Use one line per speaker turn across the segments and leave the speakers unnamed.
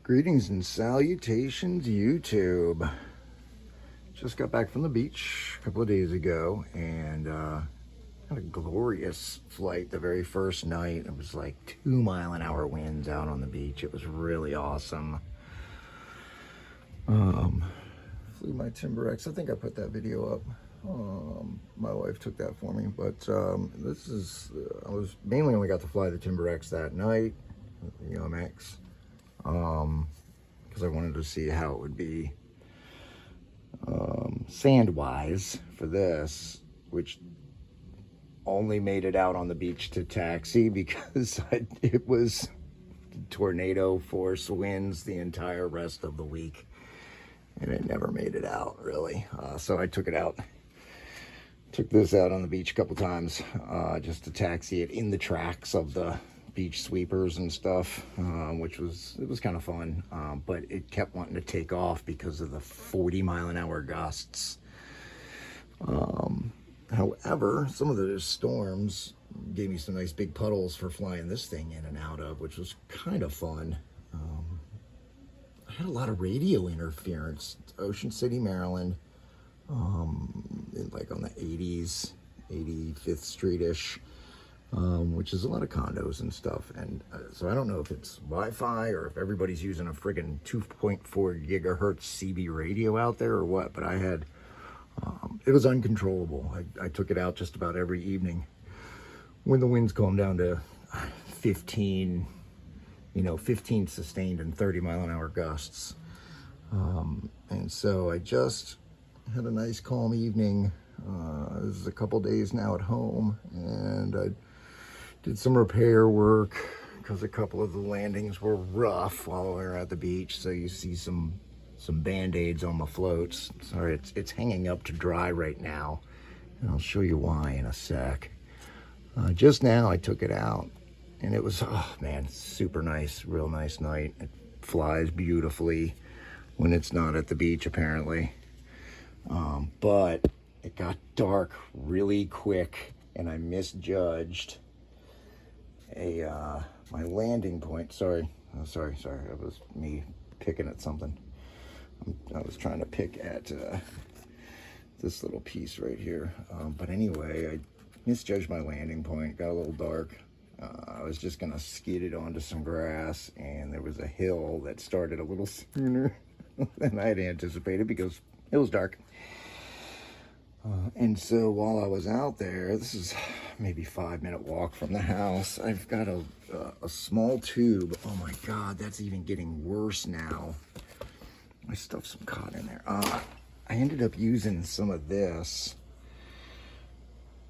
Greetings and salutations, YouTube. Just got back from the beach a couple of days ago and had a glorious flight the very first night. It was like 2-mile-an-hour winds out on the beach. It was really awesome. Flew my Timber-X. I think I put that video up. My wife took that for me, but this is, I was mainly only got to fly the Timber-X that night, the UMX. Because I wanted to see how it would be sand-wise for this, which only made it out on the beach to taxi because it was tornado force winds the entire rest of the week, and it never made it out really. So I took this out on the beach a couple times just to taxi it in the tracks of the beach sweepers and stuff, which was kind of fun, but it kept wanting to take off because of the 40-mile-an-hour gusts. However, some of those storms gave me some nice big puddles for flying this thing in and out of, which was kind of fun. I had a lot of radio interference. Ocean City, Maryland, like on the 85th Street-ish. Which is a lot of condos and stuff, and so I don't know if it's Wi-Fi or if everybody's using a friggin' 2.4 gigahertz CB radio out there or what, but I had, it was uncontrollable. I took it out just about every evening when the winds calmed down to 15 sustained and 30-mile-an-hour gusts. And so I just had a nice calm evening. This is a couple days now at home, and I did some repair work because a couple of the landings were rough while we were at the beach. So you see some band-aids on my floats. Sorry, it's hanging up to dry right now, and I'll show you why in a sec. Just now I took it out, and it was, oh man, super nice, real nice night. It flies beautifully when it's not at the beach apparently, but it got dark really quick, and I misjudged my landing point. Sorry. It was me picking at something. I was trying to pick at this little piece right here. But anyway, I misjudged my landing point. Got a little dark. I was just gonna skid it onto some grass, and there was a hill that started a little sooner than I had anticipated because it was dark. And so while I was out there, this is maybe 5-minute walk from the house, I've got a small tube. Oh my God, that's even getting worse now. I stuffed some cotton in there. I ended up using some of this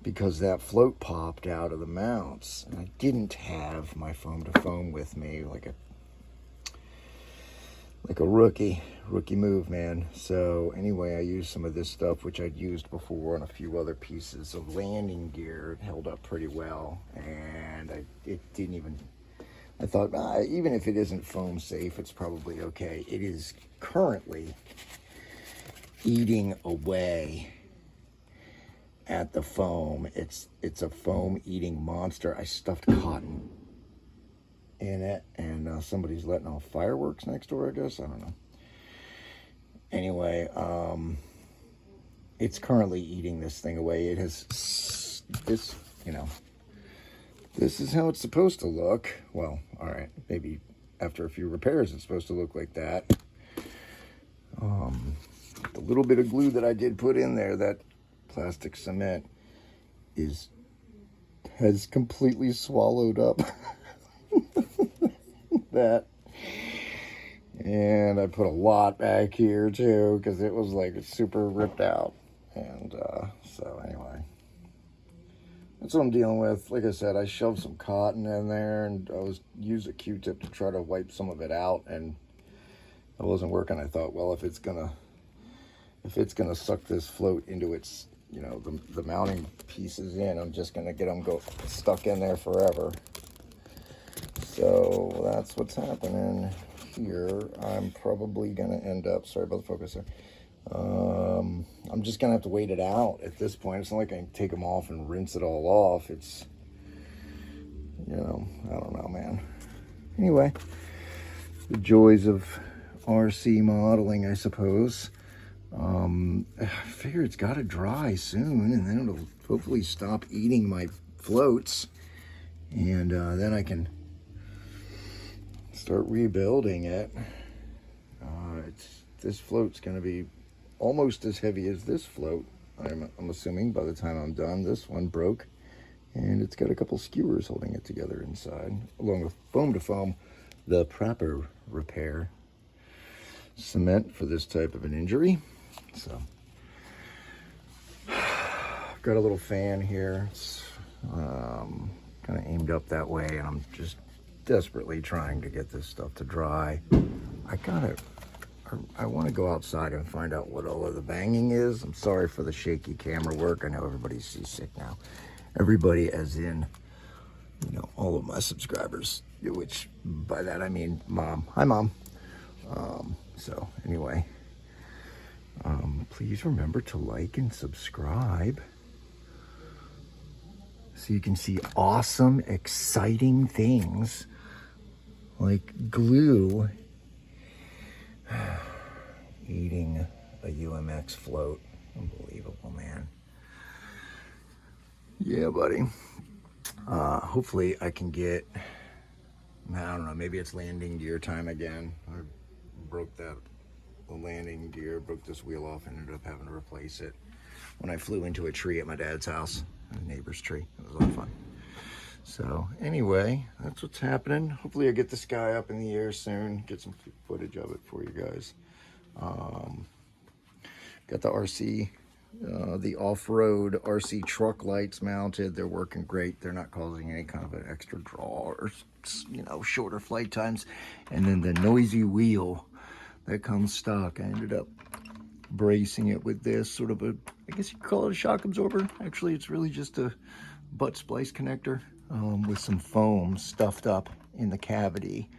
because that float popped out of the mounts, and I didn't have my foam to foam with me, like a rookie move, man. So anyway, I used some of this stuff, which I'd used before on a few other pieces of landing gear. It held up pretty well, and I thought, even if it isn't foam safe, it's probably okay. It is currently eating away at the foam. It's a foam eating monster. I stuffed cotton in it, and somebody's letting off fireworks next door, I guess. I don't know. Anyway, it's currently eating this thing away. It has this, this is how it's supposed to look. Well, all right, maybe after a few repairs it's supposed to look like that. The little bit of glue that I did put in there, that plastic cement, has completely swallowed up that. And I put a lot back here too because it was like super ripped out. And so anyway, that's what I'm dealing with. Like I said, I shoved some cotton in there, and I used a Q-tip to try to wipe some of it out, and it wasn't working. I thought, well, if it's gonna suck this float into its, the mounting pieces in, I'm just gonna get them stuck in there forever. So that's what's happening here. I'm probably gonna end up, sorry about the focus there, I'm just gonna have to wait it out at this point. It's not like I can take them off and rinse it all off. It's, I don't know, man. Anyway, the joys of RC modeling, I suppose. I figure it's got to dry soon, and then it'll hopefully stop eating my floats, and then I can start rebuilding it. This float's going to be almost as heavy as this float, I'm assuming, by the time I'm done. This one broke, and it's got a couple skewers holding it together inside, along with foam to foam, the proper repair cement for this type of an injury. So, got a little fan here. It's kind of aimed up that way, and I'm just desperately trying to get this stuff to dry. I want to go outside and find out what all of the banging is. I'm sorry for the shaky camera work. I know everybody's seasick now. Everybody, as in, you know, all of my subscribers, which by that I mean Mom. Hi, Mom. So anyway, please remember to like and subscribe so you can see awesome, exciting things like glue eating a UMX float. Unbelievable, man. Yeah, buddy. Hopefully I can get, I don't know, maybe it's landing gear time again. I broke the landing gear, broke this wheel off, and ended up having to replace it when I flew into a tree at my dad's house, a neighbor's tree. It was a lot of fun. So anyway, that's what's happening. Hopefully I get this guy up in the air soon, get some footage of it for you guys. Got the RC, the off-road RC truck lights mounted. They're working great. They're not causing any kind of an extra draw or, you know, shorter flight times. And then the noisy wheel that comes stock, I ended up bracing it with this sort of a, I guess you could call it a shock absorber. Actually, it's really just a butt splice connector with some foam stuffed up in the cavity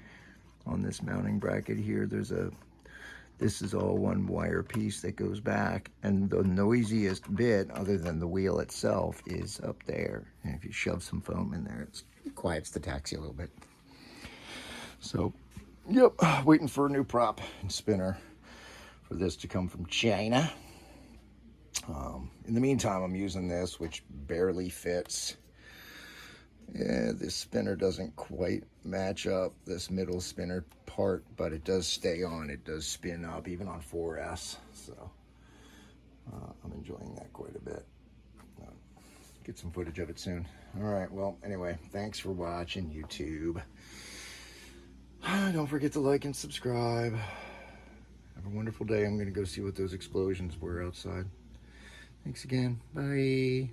on this mounting bracket here. This is all one wire piece that goes back, and the noisiest bit, other than the wheel itself, is up there. And if you shove some foam in there, it quiets the taxi a little bit. So, yep, waiting for a new prop and spinner for this to come from China. In the meantime, I'm using this, which barely fits. Yeah, this spinner doesn't quite match up this middle spinner part, but it does stay on. It does spin up, even on 4S. So I'm enjoying that quite a bit. Get some footage of it soon. All right, well, anyway, thanks for watching, YouTube. Don't forget to like and subscribe. Have a wonderful day. I'm going to go see what those explosions were outside. Thanks again. Bye.